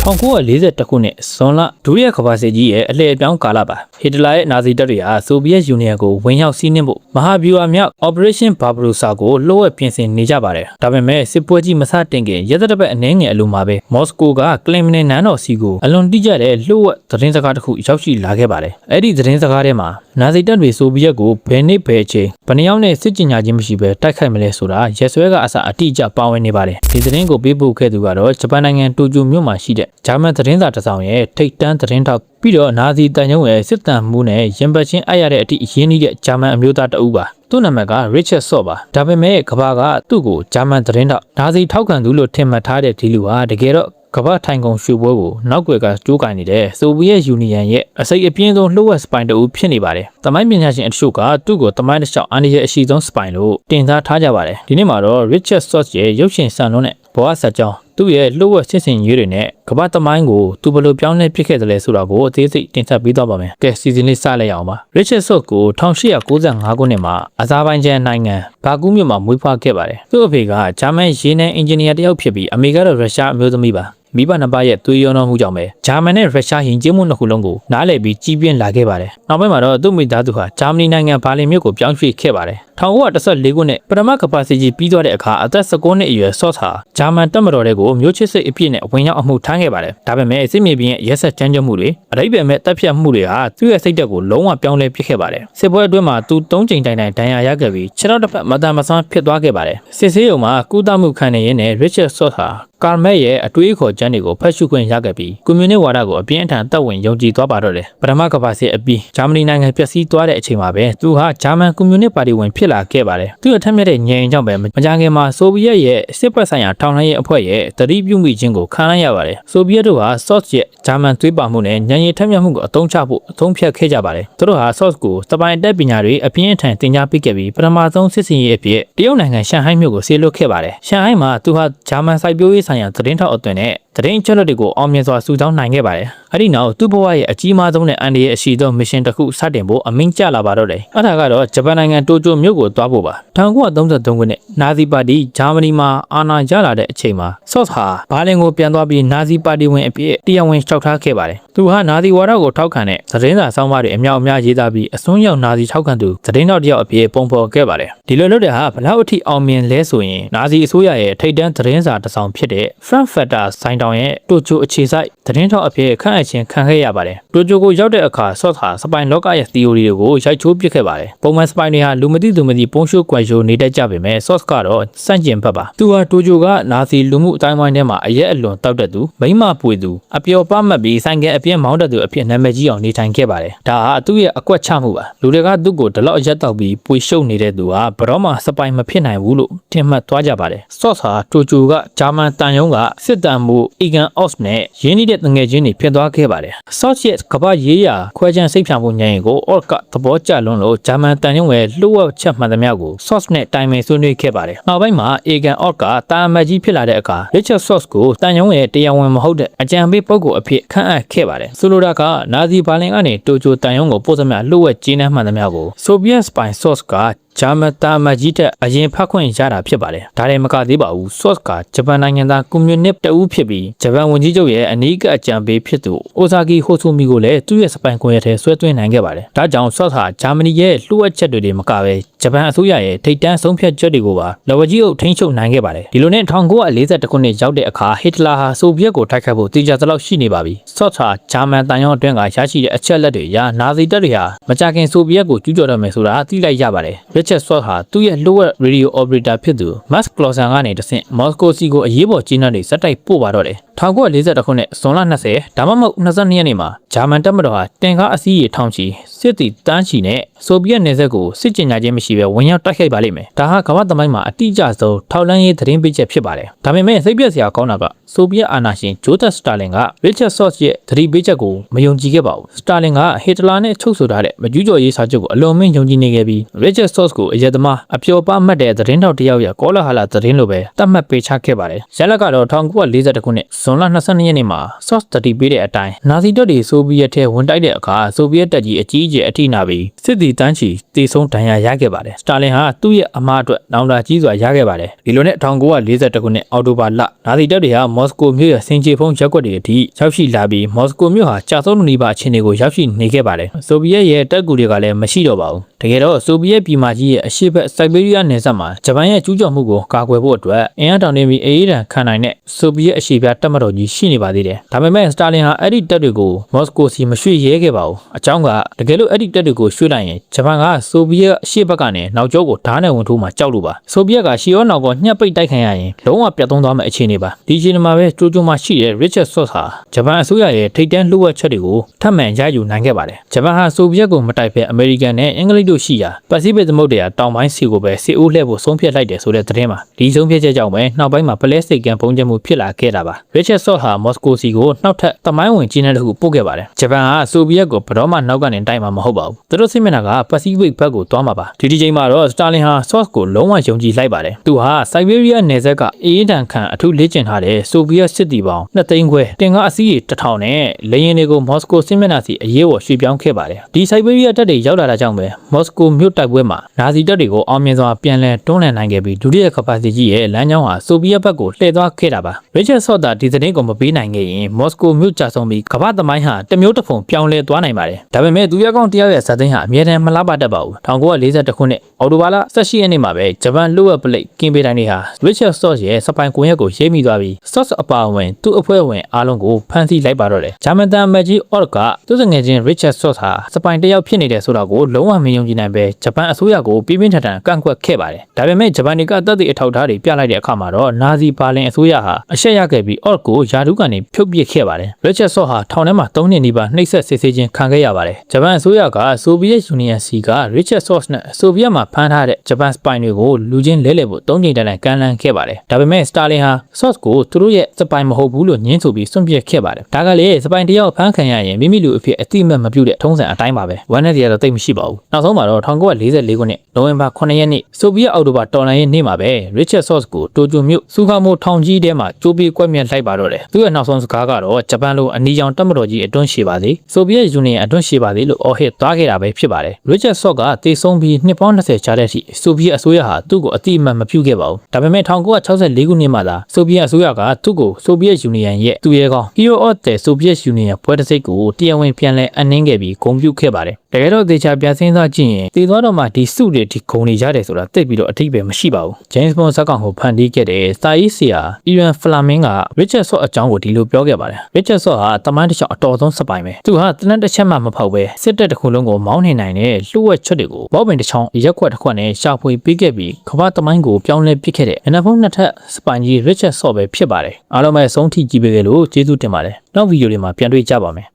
1940 ခုနှစ်ဇွန်လဒုတိယကမ္ဘာစစ်ကြီးရဲ့အလှည့်အပြောင်းကာလပါဟစ်တလာရဲ့နာဇီတပ်တွေဟာဆိုဗီယက်ယူနီယံကိုဝင်ရောက်စီးနင်းဖို့မဟာဗျူဟာမြောက် Operation Barbarossa ကိုလှုပ်ဝက်ပြင်ဆင်နေကြပါတယ်ဒါပေမဲ့စစ်ပွဲကြီးမစတင်ခင်ရက်သက်တစ်ပတ်အနည်းငယ်အလိုမှာပဲမော်စကိုကကလင်မင်နန်းတော်စီကိုအလွန်တိကျတဲ့လှုပ်ဝက်သတင်းစကားတစ်ခုရောက်ရှိလာခဲ့ပါတယ်အဲ့ဒီသတင်းစကားထဲမှာနာဇီတပ်တွေဆိုဗီယက်ကိုဘယ်နှစ်ဘယ်ချိန်ဘယ်နှယောက်နဲ့စစ်ကြင်ညာခြင်းမရှိဘဲတိုက်ခိုက်မလဲဆိုတာရက်စွဲကအစအတိအကျပါဝင်နေပါတယ်ဒီသတင်းကိုပေးပို့ခဲ့သူကတော့ဂျပန်နိုင်ငံတိုကျိုမြို့မှာရှိတဲ့ဂျာမန်သတင်းစာတစ်စောင်ရဲ့ထိပ်တန်းသတင်းထောက်ပြီးတော့နာဇီတန်ယုံရဲ့စစ်တမ်းမှုနဲ့ရင်ပတ်ချင်းအပ်ရတဲ့အထိရင်းနှီးတဲ့ဂျာမန်အမျိုးသားတဦးပါသူ့နာမည်က Richard Sock ပါဒါပေမဲ့ကဘာကသူ့ကိုဂျာမန်သတင်းထောက်နာဇီထောက်ခံသူလို့ထင်မှတ်ထားတဲ့ဒီလူဟာတကယ်တော့ကမ္ဘာထိုင်ကုန်ရွှေပွဲကိုနောက်ွယ်ကကြိုးကင်နေတဲ့ဆိုဗီယက်ယူနီယံရဲ့အစိတ်အပြင်းဆုံးလှုပ်ဝက်စပိုင်တူဖြစ်နေပါတယ်။တမိုင်းပညာရှင်အချို့ကသူ့ကိုတမိုင်းတစ်လျှောက်အန္တရာယ်အရှိဆုံးစပိုင်လို့တင်စားထားကြပါတယ်။ဒီနေ့မှာတော့ Richard Sock ရဲ့ရုပ်ရှင်ဆန်လုံးနဲ့ဘဝဆက်ကြောင်းသူ့ရဲ့လှုပ်ဝက်စစ်စင်ရေးတွေနဲ့ကမ္ဘာတမိုင်းကိုသူဘယ်လိုပြောင်းလဲဖြစ်ခဲ့သလဲဆိုတာကိုအသေးစိတ်တင်ဆက်ပေးသွားပါမယ်။ကဲစီစဉ်လေးစလိုက်ရအောင်ပါ။ Richard Sock ကို1895ခုနှစ်မှာအဇာဘိုင်ဂျန်နိုင်ငံဘာကူးမြို့မှာမွေးဖွားခဲ့ပါတယ်။သူ့အဖေကဂျာမန်ရေနံအင်ဂျင်နီယာတယောက်ဖြစ်ပြီးအမေကတော့ရုရှားအမျိုးသမီးပါ။မိဘနှစ်ပါးရဲ့သွေးရောနှောမှုကြောင့်ပဲဂျာမန်နဲ့ရုရှားယဉ်ကျေးမှုနှစ်ခုလုံးကိုနားလည်ပြီးကြီးပြင်းလာခဲ့ပါတယ်။နောက်ပိုင်းမှာတော့သူ့မိသားစုဟာဂျာမနီနိုင်ငံဘာလင်မြို့ကိုပြောင်းရွှေ့ခဲ့ပါတယ်။1914ခုနှစ်ပထမကမ္ဘာစစ်ကြီးပြီးသွားတဲ့အခါအသက်19နှစ်အရွယ်ဆော့ဟာဂျာမန်တပ်မတော်တွေကိုမျိုးချစ်စိတ်အပြည့်နဲ့ဝင်ရောက်အမှုထမ်းခဲ့ပါတယ်။ဒါပေမဲ့စစ်မြေပြင်ရဲ့ရက်စက်ကြမ်းကြုတ်မှုတွေအရိပ်ပယ်မဲ့တပ်ဖြတ်မှုတွေဟာသူ့ရဲ့စိတ်ဓာတ်ကိုလုံးဝပြောင်းလဲပစ်ခဲ့ပါတယ်။စစ်ပွဲအတွင်းမှာသူ3ကြိမ်တိုင်ဒဏ်ရာရခဲ့ပြီးခြေထောက်တစ်ဖက်မတန်မဆွမ်းဖြစ်သွားခဲ့ပါတယ်။စစ်ဆေးရုံမှာကုသမှုခံနေရင်းနဲ့ Richard Sock ဟာကာမက်ရဲ့အတွေးအခေါ်ကျမ်းတွေကိုဖတ်ရှုခွင့်ရခဲ့ပြီးကွန်မြူနစ်ဝါဒကိုအပြင်းအထန်တပ်ဝင်ယုံကြည်သွားပါတော့တယ်ပထမကမ္ဘာစစ်အပြီးဂျာမနီနိုင်ငံပျက်စီးသွားတဲ့အချိန်မှာပဲသူဟာဂျာမန်ကွန်မြူနစ်ပါတီဝင်ဖြစ်လာခဲ့ပါတယ်သူ့အထက်မြတ်တဲ့ညင်ကြောင့်ပဲမကြာခင်မှာဆိုဗီယက်ရဲ့စစ်ဘက်ဆိုင်ရာထောက်လှမ်းရေးအဖွဲ့ရဲ့တတိပြုမိခြင်းကိုခံလိုက်ရပါတယ်ဆိုဗီယက်တို့ဟာ Sock ရဲ့ဂျာမန်သွေးပါမှုနဲ့ညံရည်ထက်မြက်မှုကိုအသုံးချဖို့အသုံးဖြတ်ခဲ့ကြပါတယ်သူတို့ဟာ Sock ကိုစပိုင်တက်ပညာတွေအပြင်းအထန်သင်ကြားပေးခဲ့ပြီးပထမဆုံးစစ်စင်ရေးအဖြစ်တရုတ်နိုင်ငံရှန်ဟိုင်းမြို့ကိုဆေးလွတ်ခဲ့ပါတယ်ရှန်ဟိုင်းမှာသူဟာဂျာမန်စိုက်ပျိုးရေးဆိုင်ရာသတင်းထောက်အသွင်နဲ့သတင်းချက်လက်တွေကိုအောင်မြင်စွာစုဆောင်းနိုင်ခဲ့ပါတယ်။အဲဒီနောက်သူ့ဘဝရဲ့အကြီးမားဆုံးနဲ့အန္တရာယ်အရှိဆုံးမစ်ရှင်တစ်ခုစတင်ဖို့အမိန့်ကျလာပါတော့တယ်။အဲဒါကတော့ဂျပန်နိုင်ငံတိုကျိုမြို့ကိုသွားဖို့ပါ။1933ခုနှစ်နာဇီပါတီဂျာမနီမှာအာဏာရလာတဲ့အချိန်မှာဆော့ဟာဘာလင်ကိုပြန်သွားပြီးနာဇီပါတီဝင်အဖြစ်တရားဝင်လျှောက်ထားခဲ့ပါတယ်။သူဟာနာဇီဝါဒကိုထောက်ခံတဲ့သတင်းစာဆောင်းပါးတွေအများအပြားရေးသားပြီးအစွန်းရောက်နာဇီထောက်ခံသူသတင်းတော်တယောက်အဖြစ်ပုံဖော်ခဲ့ပါတယ်။ဒီလိုလုပ်တဲ့ဟာဘလောက်အထိအောင်မြင်လဲဆိုရင်နာဇီအစိုးရရဲ့ထိပ်တန်းသတင်းစာတစ်စောင်ဖြစ်တဲ့ Frankfurter Zeitung ရဲ့တိုကျိုအခြေစိုက်သတင်းထောက်အဖြစ်ခန့်အပ်ခြင်းခံခဲ့ရပါတယ်။တိုကျိုကိုရောက်တဲ့အခါဆော့ဟာစပိုင်လောကရဲ့ theory တွေကိုရိုက်ချိုးပစ်ခဲ့ပါတယ်။ပုံမှန်စပိုင်တွေဟာလူမသိသူမသိပုံရှိုးကွယ်ရှိုးနေတတ်ကြပေမဲ့ဆော့ကတော့စန့်ကျင်ဘက်ပါ။သူဟာတိုကျိုကနာဇီလူမှုအတိုင်းအဝိုင်းထဲမှာအရက်အလွန်တောက်တတ်သူမိမပွေသူအပျော်ပါမှတ်ပြီးဆိုင်ကယ်အပြင်းမောင်းတတ်သူအဖြစ်နာမည်ကြီးအောင်နေထိုင်ခဲ့ပါတယ်။ဒါဟာသူ့ရဲ့အကွက်ချမှုပါ။လူတွေကသူ့ကိုဒီလောက်အရက်တောက်ပြီးပွေရှုပ်နေတဲ့သူဟာဘယ်တော့မှစပိုင်မဖြစ်နိုင်ဘူးလို့ထင်မှတ်သွားကြပါတယ်။ဆော့ဟာတိုကျိုကဂျာမန်တန်ယုံကစစ်တမ်းမှုအီဂန်အော့စ်နဲ့ရင်းနှီးတဲ့ငွေချင်းတွေဖြစ်သွားခဲ့ပါတယ်။ Sock ရဲ့ကမ္ဘာရေးရာခွဲခြမ်းစိတ်ဖြာမှုညံရင်ကို Ork ကသဘောကျလွန်းလို့ဂျာမန်တန်ယုံရဲ့လှုပ်ဝက်ချက်မှန်သမျှကို Sock နဲ့တိုင်ပင်ဆွေးနွေးခဲ့ပါတယ်။နောက်ပိုင်းမှာ Egan Ork ကတာအမတ်ကြီးဖြစ်လာတဲ့အခါ Richard Sock ကိုတန်ယုံရဲ့တရားဝင်မဟုတ်တဲ့အကြံပေးပုဂ္ဂိုလ်အဖြစ်ခန့်အပ်ခဲ့ပါတယ်။ဆိုလိုတာကနာဇီဘာလင်ကနေတိုကျိုတန်ယုံကိုပို့သမျှလှုပ်ဝက်ကြီးနှမ်းမှန်သမျှကိုဆိုဗီယက်စပိုင် Sock ကဂျာမန်တာမတ်ကြီးတဲ့အရင်ဖတ်ခွင့်ရတာဖြစ်ပါတယ်။ဒါလည်းမကသေးပါဘူး။ Sock ကဂျပန်နိုင်ငံသားကွန်မြူနစ်တဦးဖြစ်ပြီးဂျပန်ဝန်ကြီးချုပ်ရဲ့အနီးကအကြံပေးဖြစ်သူအိုဆာကီဟိုဆိုမီကိုလည်းသူ့ရဲ့စပိုင်ကွန်ရက်ထဲဆွဲသွင်းနိုင်ခဲ့ပါတယ်။ဒါကြောင့် Sock ဟာဂျာမနီရဲ့လှုပ်ဝက်ချက်တွေမကပဲဂျပန်အစိုးရရဲ့ထိပ်တန်းဆုံးဖြတ်ချက်တွေကိုပါလက်ဝါးကြီးအုပ်ထိန်းချုပ်နိုင်ခဲ့ပါတယ်။ဒီလိုနဲ့1941ခုနှစ်ရောက်တဲ့အခါဟစ်တလာဟာဆိုဗီယက်ကိုတိုက်ခိုက်ဖို့တည်ကြသလောက်ရှိနေပါပြီ။ Sock ဟာဂျာမန်တန်ယုံအတွင်းကရရှိတဲ့အချက်လက်တွေအရနာဇီတပ်တွေဟာမကြာခင်ဆိုဗီယက်ကိုကျူးကျော်တော့မယ်ဆိုတာသိလိုက်ရပါတယ်။ Richard Sock ဟာသူ့ရဲ့လှုပ်ဝက်ရေဒီယိုအော်ပရေတာဖြစ်သူ Max Clausen ကနေတဆင့်မော်စကိုစီကိုအရေးပေါ်ကြီးနှံတွေစက်တိုက်ပို့ပါတော့တယ်1941ခုနှစ်ဇွန်လ20ဒါမှမဟုတ်22ရက်နေ့မှာဂျာမန်တပ်မတော်ဟာတင်ကားအစီးရေထောင်ချီစစ်တီတန်းချီနဲ့ဆိုဗီယက်နယ်စပ်ကိုစစ်ကြင်ညာခြင်းမရှိဘဲဝင်ရောက်တိုက်ခိုက်ပါလိမ့်မယ်ဒါဟာကမ္ဘာသမိုင်းမှာအတိအကျဆုံးထောက်လှမ်းရေးသတင်းပေးချက်ဖြစ်ပါတယ်ဒါပေမဲ့စိတ်ပြည့်စရာကောင်းတာကဆိုဗီယက်အာဏာရှင်ဂျိုးသက်စတာလင်က Richard Sock ရဲ့သတင်းပေးချက်ကိုမယုံကြည်ခဲ့ပါဘူးစတာလင်ကဟစ်တလာနဲ့ချုပ်ဆိုထားတဲ့မကျူးကျော်ရေးစာချုပ်ကိုအလွန်မင်းယုံကြည်နေခဲ့ပြီး Richard Sock ကိုအရက်သမားအပျော်ပါမှတ်တဲ့သတင်းထောက်တယောက်ရဲ့ကောလာဟလသတင်းလိုပဲတတ်မှတ်ပေးချခဲ့ပါတယ်ရလကတော့1942ခုနှစ်ဇွန်လ22ရက်နေ့မှာ Sock တတိပေးတဲ့အတိုင်းနာဇီတပ်တွေဆို ဗီယက်ထဲဝန်တိုက်တဲ့အခါဆိုဗီယက်တပ်ကြီးအကြီးအကျယ်အထိနာပြီးစစ်သည်တန်းချီတေဆုံးဒဏ်ရာရခဲ့ပါတယ်စတာလင်ဟာသူ့ရဲ့အမှားအတွက်နောင်တကြီးစွာရခဲ့ပါတယ်ဒီလိုနဲ့1942ခုနှစ်အောက်တိုဘာလနာဇီတပ်တွေဟာမော်စကိုမြို့ရဲ့စင်ကြေဖုံးရက်ကွက်တွေအထိရောက်ရှိလာပြီးမော်စကိုမြို့ဟာကြာဆုံးလူနီးပါးအခြေအနေကိုရောက်ရှိနေခဲ့ပါတယ်ဆိုဗီယက်ရဲ့တပ်ကူတွေကလည်းမရှိတော့ပါဘူးတကယ်တော့ဆိုဗီယက်ပြည်မကြီးရဲ့အရှေ့ဘက်စိုက်ဘေးရီးယားနယ်စပ်မှာဂျပန်ရဲ့ကျူးကျော်မှုကိုကာကွယ်ဖို့အတွက်အင်အားတောင်နေပြီးအေးဒဏ်ခံနိုင်တဲ့ဆိုဗီယက်အရှေ့ဘက်တပ်မတော်ကြီးရှိနေပါသေးတယ်ဒါပေမဲ့စတာလင်ဟာအဲ့ဒီတပ်တွေကိုမော်စကိုစီမရွှေ့ရဲခဲ့ပါဘူးအကြောင်းကတကယ်လို့အဲ့ဒီတပ်တွေကိုရွှေ့လိုက်ရင်ဂျပန်ကဆိုဗီယက်အရှေ့ဘက်ကနေနောက်ကျောကိုဓာတ်နဲ့ဝင်ထိုးမှကြောက်လို့ပါဆိုဗီယက်ကရှီရောနောက်ကညှက်ပိတ်တိုက်ခိုင်ရရင်လုံးဝပြတ်သုံးသွားမယ့်အခြေအနေပါဒီအခြေအနေမှာပဲကျိုးကျိုးမှရှိတဲ့ Richard Soss ဟာဂျပန်အစိုးရရဲ့ထိပ်တန်းလှုပ်ဝက်ချက်တွေကိုထပ်မံရယူနိုင်ခဲ့ပါတယ်ဂျပန်ဟာဆိုဗီယက်ကိုမတိုက်ဖက်အမေရိကန်နဲ့အင်္ဂလိပ်တို့ရှိရာပစိဖိတ်သမုဒ္ဒရာတောင်ပိုင်းစီကိုပဲစစ်ဦးလှည့်ဖို့ဆုံးဖြတ်လိုက်တယ်ဆိုတဲ့သတင်းမှာဒီဆုံးဖြတ်ချက်ကြောင့်ပဲနောက်ပိုင်းမှာပလက်စတစ်ကန်ပုံကျမှုဖြစ်လာခဲ့တာပါ Richard Soss ဟာမော်စကိုစီကိုနောက်ထပ်သမိုင်းဝင်ကြီးနှံတစ်ခုပို့ခဲ့ပါတယ်ဂျပန်ဟာဆိုဗီယက်ကိုဘယ်တော့မှနောက်ကနေတိုက်မှာမဟုတ်ပါဘူးသူတို့စစ်မျက်နှာကပစိဖိတ်ဘက်ကိုသွားမှာပါဒီချိန်မှာတော့စတာလင်ဟာ Soss ကိုလုံးဝယုံကြည်လိုက်ပါတယ်သူဟာစိုက်ဘေးရီးယားနယ်စပ်ကအေးဒဏ်ခံအထူးလေ့ကျင့်ထားတဲ့ဆိုဗီယက်စစ်သည်ပေါင်း2သိန်းခွဲတင်ကားအစီးရေ1000နဲ့လေယာဉ်တွေကိုမော်စကိုစစ်မျက်နှာစီအရေးပေါ်ရွှေ့ပြောင်းခဲ့ပါတယ်ဒီစိုက်ဘေးရီးယားတပ်တွေရောက်လာတာကြောင့်ပဲမော်စကိုမြို့တိုက်ပွဲမှာနာဇီတပ်တွေကိုအောင်မြင်စွာပြန်လည်တွန်းလှန်နိုင်ခဲ့ပြီးဒုတိယကပ္ပစီကြီးရဲ့လမ်းကြောင်းဟာဆိုဗီယက်ဘက်ကိုလှည့်သွားခဲ့တာပါ Richard Soss ဒီသတင်းကိုမပေးနိုင်ခဲ့ရင်မော်စကိုမြို့ကျဆုံးပြီးကမ္ဘာသမိုင်းဟာတစ်မျိုးတစ်ဖုံပြောင်းလဲသွားနိုင်ပါတယ်ဒါပေမဲ့သူရကောင်းတယောက်ရဲ့ဇာတ်သိမ်းဟာအမြဲတမ်းမလားပါတတ်ပါဘူး1942ခုနှစ်အောက်တိုဘာလ18ရက်နေ့မှာပဲဂျပန်လူဝက်ပလိတ်ကင်းပေးတိုင်းတွေဟာ Richard Soss ရဲ့စပိုင်ကွန်ရက်ကိုရေးမိသွားပြီး Soss အပါအဝင်သူ့အဖွဲ့ဝင်အားလုံးကိုဖမ်းဆီးလိုက်ပါတော့တယ်ဂျာမန်တန်မကြီးအော့ကသူ့ငယ်ချင်း Richard Soss ဟာစပိုင်တယောက်ဖြစ်နေတယ်ဆိုတာကိုလုံးဝမယုံကြည်နိုင်ပဲဂျပန်အစိုးရကိုပြင်းပြင်းထန်ထန်ကန့်ကွက်ခဲ့ပါတယ်ဒါပေမဲ့ဂျပန်တွေကတပ်တွေအထောက်အထားတွေပြလိုက်တဲ့အခါမှာတော့နာဇီဘာလင်အစိုးရဟာအရှက်ရခဲ့ပြီးအော့ကိုယာဒူးကနေဖြုတ်ပစ်ခဲ့ပါတယ် Richard Soss ဟာထောင်ထဲမှာ3နှစ်နီးပါးနှိပ်စက်စစ်ဆေးခြင်းခံခဲ့ရပါတယ်ဂျပန်အစိုးရကဆိုဗီယက်ယူနီယံစီက Richard Soss နဲ့ဆိုဗီယက်မှာဖမ်းထားတဲ့ဂျပန်စပိုင်တွေကိုလူချင်းလဲလှယ်ဖို့3ကြိမ်တိုင်ကမ်းလှမ်းခဲ့ပါတယ်ဒါပေမဲ့စတာလင်ဟာ Soss ကိုသူတို့ရဲ့စပိုင်မဟုတ်ဘူးလို့ညှင်းဆိုပြီးစွန့်ပစ်ခဲ့ပါတယ်ဒါကလေစပိုင်တယောက်ဖမ်းခံရရင်မိမိလူအဖြစ်အတိအမှတ်မပြုတဲ့ထုံးစံအတိုင်းပါပဲဝမ်းနဲ့တရားတော့တိတ်မရှိပါဘူးနောက်ဆုံးမှာတော့1944ခုနှစ်နိုဝင်ဘာ9ရက်နေ့ဆိုဗီယက်အောက်တိုဘာတော်လှန်ရေးနေ့မှာပဲ Richard Soss ကိုတိုကျိုမြို့စူခါမိုထောင်ကြီးထဲမှာကျိုးပြီးကွက်မြက်လိုက်ပါတော့တယ်သူရဲ့နောက်ဆုံးစကားကတော့ဂျပန်လိုအနီရောင်တပ်မတော်ကြီးအတွန်းရှည်ပါစေဆိုဗီယက်ယူနီယံအတွန်းရှည်ပါစေလို့အော်ဟစ်သွားခဲ့တာပဲဖြစ်ပါတယ် Richard Soss ကတေဆုံးပြီးနှစ်ပေါင်း20ကြာတဲ့အထိဆိုဗီယက်အစိုးရဟာသူ့ကိုအတိအမှတ်မပြုခဲ့ပါဘူးဒါပေမဲ့1964ခုနှစ်မှာသာဆိုဗီယက်အစိုးရကသူ့ကိုဆိုဗီယက်ယူနီယံရဲ့သူရဲကောင်း Hero of the Soviet Union ဖွဲ့တစ်စိတ်ကိုတရားဝင်ပြန်လည်အနှင်းခဲ့ပြီးဂုဏ်ပြုခဲ့ပါတယ်တကယ်တော့သေချာပြန်စဉ်းစားကြည့်ရင်တည်သွားတော့မှဒီစုတွေဒီဂုဏ်တွေရတယ်ဆိုတာသိပြီးတော့အထိပ္ပယ်မရှိပါဘူး James Bond ဇာတ်ကောင်ကိုဖန်တီးခဲ့တဲ့စာရေးဆရာ Ian Fleming က Richard Soss အကြောင်းကိုဒီလိုပြောခဲ့ပါတယ် Richard Soss ဟာတမန်တစ်ချောင်းအတော်ဆုံးစပိုင်ပဲသူဟာတနက်တစ်ချက်မှမဖောက်ပဲစစ်တပ်တစ်ခုလုံးကိုမောင်းနေနိုင်တဲ့လှုပ်ဝက်ချက်တွေကိုဘောပင်တစ်ချောင်းရက်ခွက်တစ်ခွက်နဲ့ရှာဖွေပေးခဲ့ပြီးကမ္ဘာသမိုင်းကိုပြောင်းလဲပစ်ခဲ့တဲ့နဖုံးနှစ်ထပ်စပိုင်ကြီး Richard Soss ပဲဖြစ်ပါတယ်အားလုံးပဲဆုံးထိကြည့်ပေးကြလို့ကျေးဇူးတင်ပါတယ်နောက်ဗီဒီယိုတွေမှာပြန်တွေ့ကြပါမယ်